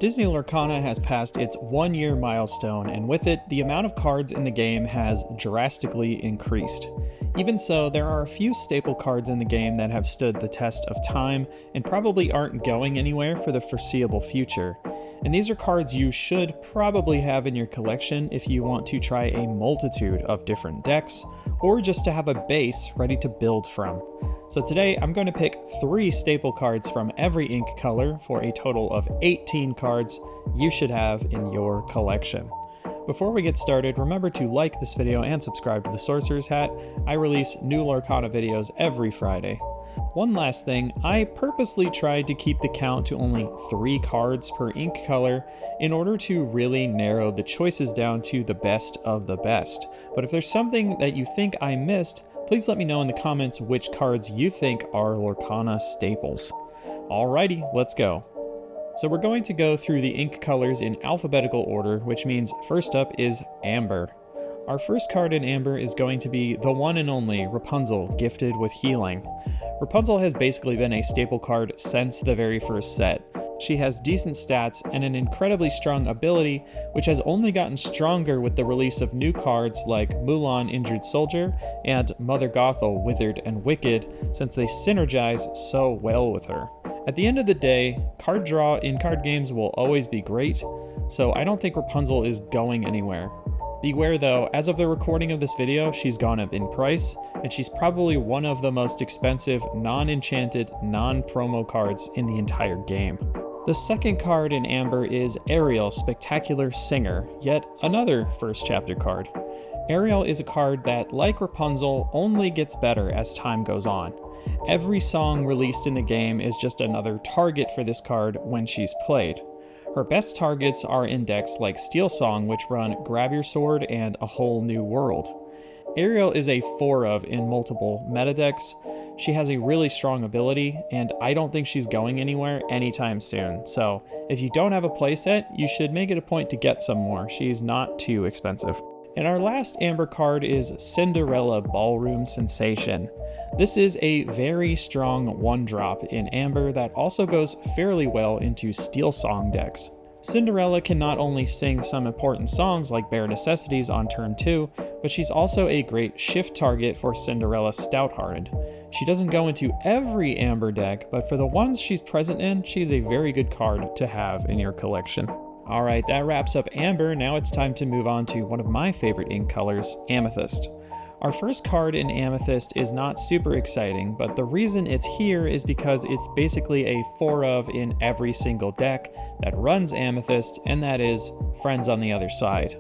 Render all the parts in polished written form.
Disney Lorcana has passed its 1-year milestone, and with it, the amount of cards in the game has drastically increased. Even so, there are a few staple cards in the game that have stood the test of time and probably aren't going anywhere for the foreseeable future. And these are cards you should probably have in your collection if you want to try a multitude of different decks, or just to have a base ready to build from. So today I'm going to pick 3 staple cards from every ink color for a total of 18 cards you should have in your collection. Before we get started, remember to like this video and subscribe to the Sorcerer's Hat. I release new Lorcana videos every Friday. One last thing, I purposely tried to keep the count to only 3 cards per ink color in order to really narrow the choices down to the best of the best. But if there's something that you think I missed, please let me know in the comments which cards you think are Lorcana staples. Alrighty, let's go. So we're going to go through the ink colors in alphabetical order, which means first up is Amber. Our first card in Amber is going to be the one and only Rapunzel, gifted with healing. Rapunzel has basically been a staple card since the very first set. She has decent stats and an incredibly strong ability, which has only gotten stronger with the release of new cards like Mulan, Injured Soldier, and Mother Gothel, Withered and Wicked, since they synergize so well with her. At the end of the day, card draw in card games will always be great, so I don't think Rapunzel is going anywhere. Beware though, as of the recording of this video, she's gone up in price, and she's probably one of the most expensive non-enchanted, non-promo cards in the entire game. The second card in Amber is Ariel, Spectacular Singer, yet another first chapter card. Ariel is a card that, like Rapunzel, only gets better as time goes on. Every song released in the game is just another target for this card when she's played. Her best targets are in decks like Steel Song, which run Grab Your Sword and A Whole New World. Ariel is a 4-of in multiple meta decks. She has a really strong ability, and I don't think she's going anywhere anytime soon. So if you don't have a playset, you should make it a point to get some more. She's not too expensive. And our last Amber card is Cinderella, Ballroom Sensation. This is a very strong 1-drop in Amber that also goes fairly well into Steel Song decks. Cinderella can not only sing some important songs like Bare Necessities on turn 2, but she's also a great shift target for Cinderella Stouthearted. She doesn't go into every Amber deck, but for the ones she's present in, she's a very good card to have in your collection. Alright, that wraps up Amber. Now it's time to move on to one of my favorite ink colors, Amethyst. Our first card in Amethyst is not super exciting, but the reason it's here is because it's basically a 4-of in every single deck that runs Amethyst, and that is Friends on the Other Side.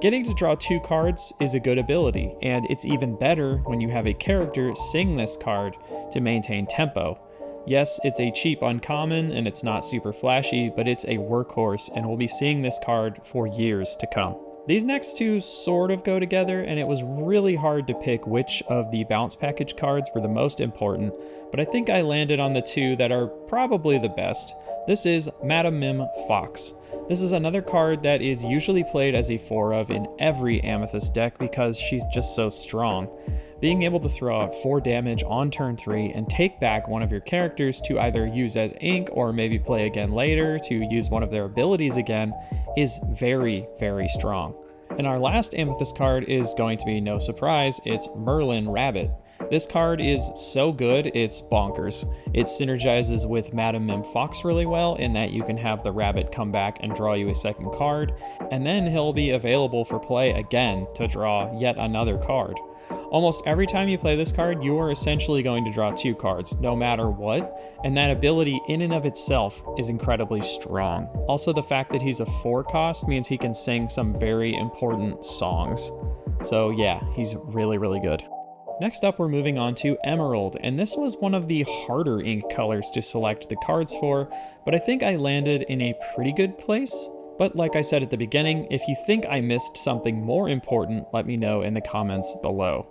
Getting to draw 2 cards is a good ability, and it's even better when you have a character sing this card to maintain tempo. Yes, it's a cheap uncommon and it's not super flashy, but it's a workhorse and we'll be seeing this card for years to come. These next 2 sort of go together, and it was really hard to pick which of the bounce package cards were the most important, but I think I landed on the 2 that are probably the best. This is Madame Mim Fox. This is another card that is usually played as a 4-of in every Amethyst deck because she's just so strong. Being able to throw out 4 damage on turn 3 and take back one of your characters to either use as ink or maybe play again later to use one of their abilities again is very, very strong. And our last Amethyst card is going to be no surprise, it's Merlin Rabbit. This card is so good, it's bonkers. It synergizes with Madame Mim Fox really well in that you can have the rabbit come back and draw you a second card, and then he'll be available for play again to draw yet another card. Almost every time you play this card, you are essentially going to draw 2 cards, no matter what, and that ability in and of itself is incredibly strong. Also, the fact that he's a 4-cost means he can sing some very important songs. So yeah, he's really, really good. Next up, we're moving on to Emerald, and this was one of the harder ink colors to select the cards for, but I think I landed in a pretty good place. But like I said at the beginning, if you think I missed something more important, let me know in the comments below.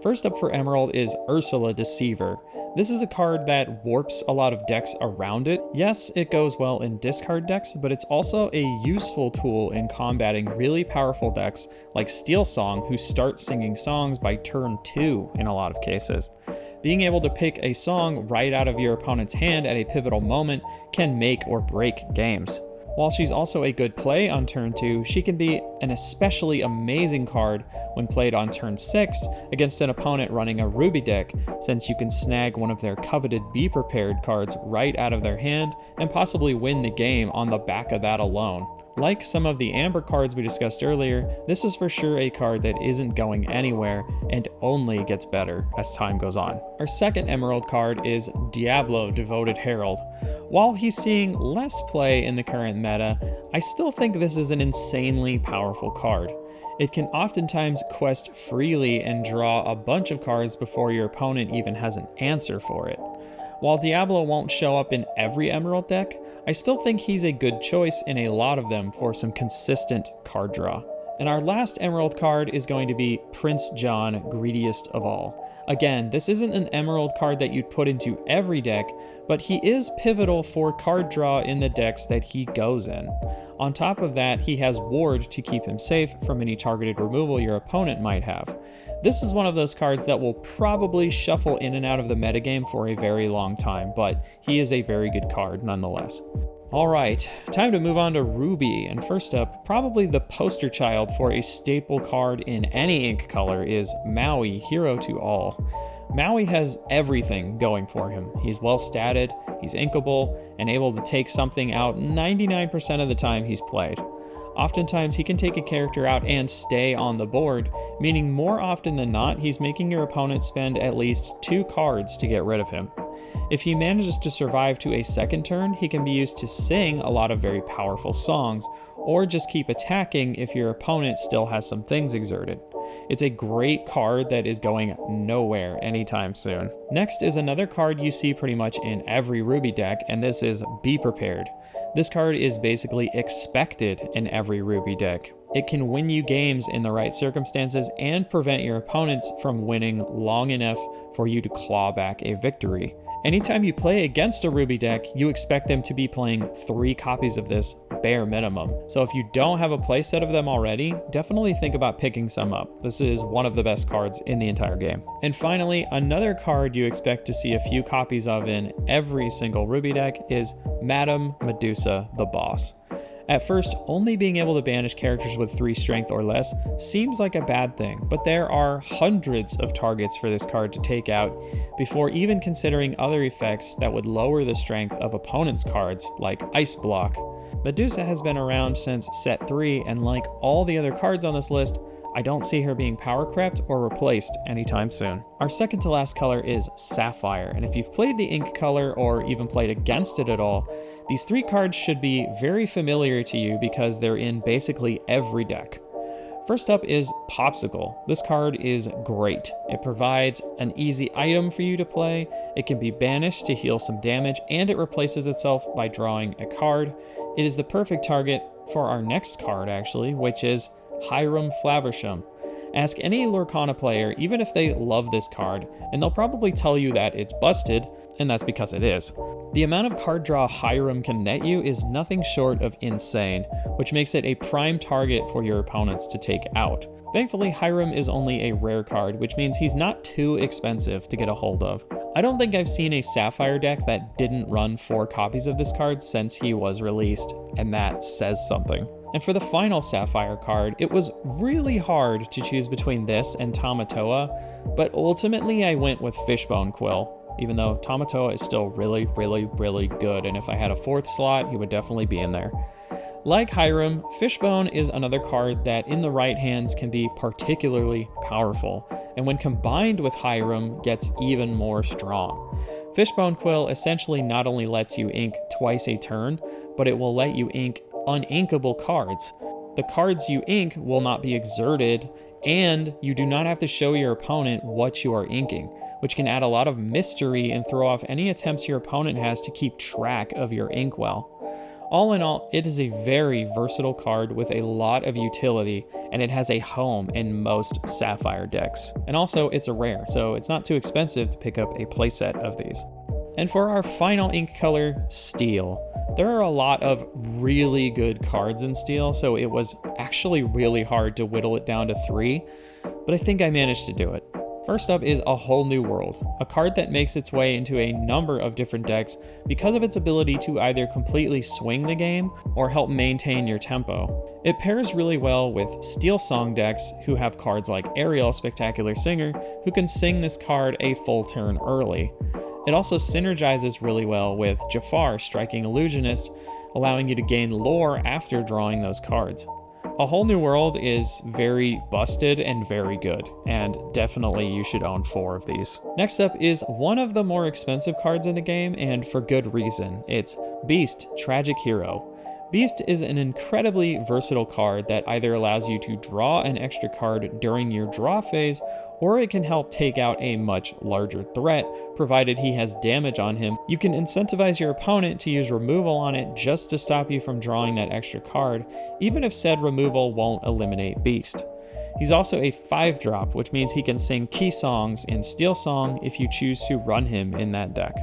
First up for Emerald is Ursula Deceiver. This is a card that warps a lot of decks around it. Yes, it goes well in discard decks, but it's also a useful tool in combating really powerful decks like Steel Song, who start singing songs by turn 2 in a lot of cases. Being able to pick a song right out of your opponent's hand at a pivotal moment can make or break games. While she's also a good play on turn 2, she can be an especially amazing card when played on turn 6 against an opponent running a Ruby deck, since you can snag one of their coveted Be Prepared cards right out of their hand and possibly win the game on the back of that alone. Like some of the Amber cards we discussed earlier, this is for sure a card that isn't going anywhere and only gets better as time goes on. Our second Emerald card is Diablo, Devoted Herald. While he's seeing less play in the current meta, I still think this is an insanely powerful card. It can oftentimes quest freely and draw a bunch of cards before your opponent even has an answer for it. While Diablo won't show up in every Emerald deck, I still think he's a good choice in a lot of them for some consistent card draw. And our last Emerald card is going to be Prince John, Greediest of All. Again, this isn't an Emerald card that you'd put into every deck, but he is pivotal for card draw in the decks that he goes in. On top of that, he has Ward to keep him safe from any targeted removal your opponent might have. This is one of those cards that will probably shuffle in and out of the metagame for a very long time, but he is a very good card nonetheless. Alright, time to move on to Ruby, and first up, probably the poster child for a staple card in any ink color is Maui, Hero to All. Maui has everything going for him. He's well statted, he's inkable, and able to take something out 99% of the time he's played. Oftentimes he can take a character out and stay on the board, meaning more often than not he's making your opponent spend at least 2 cards to get rid of him. If he manages to survive to a second turn, he can be used to sing a lot of very powerful songs, or just keep attacking if your opponent still has some things exerted. It's a great card that is going nowhere anytime soon. Next is another card you see pretty much in every Ruby deck, and this is Be Prepared. This card is basically expected in every Ruby deck. It can win you games in the right circumstances and prevent your opponents from winning long enough for you to claw back a victory. Anytime you play against a Ruby deck, you expect them to be playing 3 copies of this bare minimum. So if you don't have a playset of them already, definitely think about picking some up. This is one of the best cards in the entire game. And finally, another card you expect to see a few copies of in every single Ruby deck is Madame Medusa the Boss. At first, only being able to banish characters with 3 strength or less seems like a bad thing, but there are hundreds of targets for this card to take out before even considering other effects that would lower the strength of opponents' cards, like Ice Block. Medusa has been around since set 3, and like all the other cards on this list, I don't see her being power crept or replaced anytime soon. Our second to last color is Sapphire, and if you've played the ink color or even played against it at all, these 3 cards should be very familiar to you because they're in basically every deck. First up is Popsicle. This card is great. It provides an easy item for you to play, it can be banished to heal some damage, and it replaces itself by drawing a card. It is the perfect target for our next card actually, which is Hiram Flaversham. Ask any Lorcana player, even if they love this card, and they'll probably tell you that it's busted, and that's because it is. The amount of card draw Hiram can net you is nothing short of insane, which makes it a prime target for your opponents to take out. Thankfully, Hiram is only a rare card, which means he's not too expensive to get a hold of. I don't think I've seen a Sapphire deck that didn't run 4 copies of this card since he was released, and that says something. And for the final Sapphire card, it was really hard to choose between this and Tamatoa, but ultimately I went with Fishbone Quill, even though Tamatoa is still really good, and if I had a 4th slot, he would definitely be in there. Like Hiram, Fishbone is another card that in the right hands can be particularly powerful, and when combined with Hiram, gets even more strong. Fishbone Quill essentially not only lets you ink twice a turn, but it will let you ink uninkable cards. The cards you ink will not be exerted, and you do not have to show your opponent what you are inking, which can add a lot of mystery and throw off any attempts your opponent has to keep track of your inkwell. All in all, it is a very versatile card with a lot of utility, and it has a home in most Sapphire decks. And also, it's a rare, so it's not too expensive to pick up a playset of these. And for our final ink color, Steel. There are a lot of really good cards in Steel, so it was actually really hard to whittle it down to 3, but I think I managed to do it. First up is A Whole New World, a card that makes its way into a number of different decks because of its ability to either completely swing the game or help maintain your tempo. It pairs really well with Steel Song decks who have cards like Ariel, Spectacular Singer, who can sing this card a full turn early. It also synergizes really well with Jafar, Striking Illusionist, allowing you to gain lore after drawing those cards. A Whole New World is very busted and very good, and definitely you should own 4 of these. Next up is one of the more expensive cards in the game, and for good reason. It's Beast, Tragic Hero. Beast is an incredibly versatile card that either allows you to draw an extra card during your draw phase, or it can help take out a much larger threat, provided he has damage on him. You can incentivize your opponent to use removal on it just to stop you from drawing that extra card, even if said removal won't eliminate Beast. He's also a 5-drop, which means he can sing key songs in Steel Song if you choose to run him in that deck.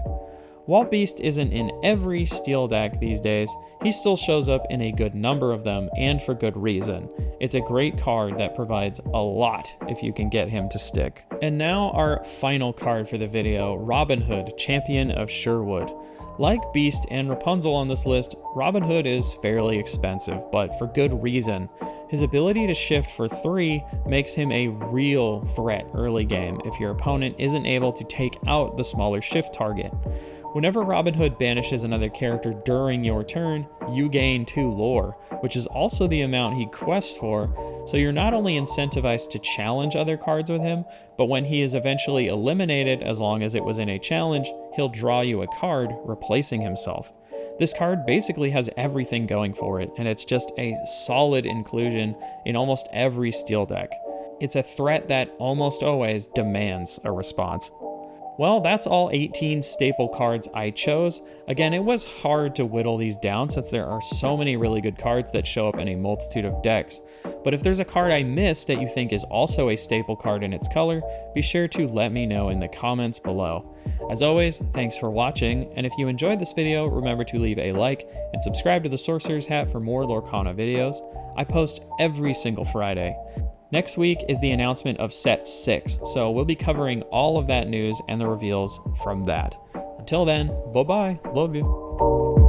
While Beast isn't in every Steel deck these days, he still shows up in a good number of them, and for good reason. It's a great card that provides a lot if you can get him to stick. And now our final card for the video, Robin Hood, Champion of Sherwood. Like Beast and Rapunzel on this list, Robin Hood is fairly expensive, but for good reason. His ability to shift for 3 makes him a real threat early game if your opponent isn't able to take out the smaller shift target. Whenever Robin Hood banishes another character during your turn, you gain 2 lore, which is also the amount he quests for, so you're not only incentivized to challenge other cards with him, but when he is eventually eliminated, as long as it was in a challenge, he'll draw you a card, replacing himself. This card basically has everything going for it, and it's just a solid inclusion in almost every Steel deck. It's a threat that almost always demands a response. Well, that's all 18 staple cards I chose. Again, it was hard to whittle these down since there are so many really good cards that show up in a multitude of decks. But if there's a card I missed that you think is also a staple card in its color, be sure to let me know in the comments below. As always, thanks for watching, and if you enjoyed this video, remember to leave a like and subscribe to the Sorcerer's Hat for more Lorcana videos. I post every single Friday. Next week is the announcement of Set 6, so we'll be covering all of that news and the reveals from that. Until then, bye-bye, love you.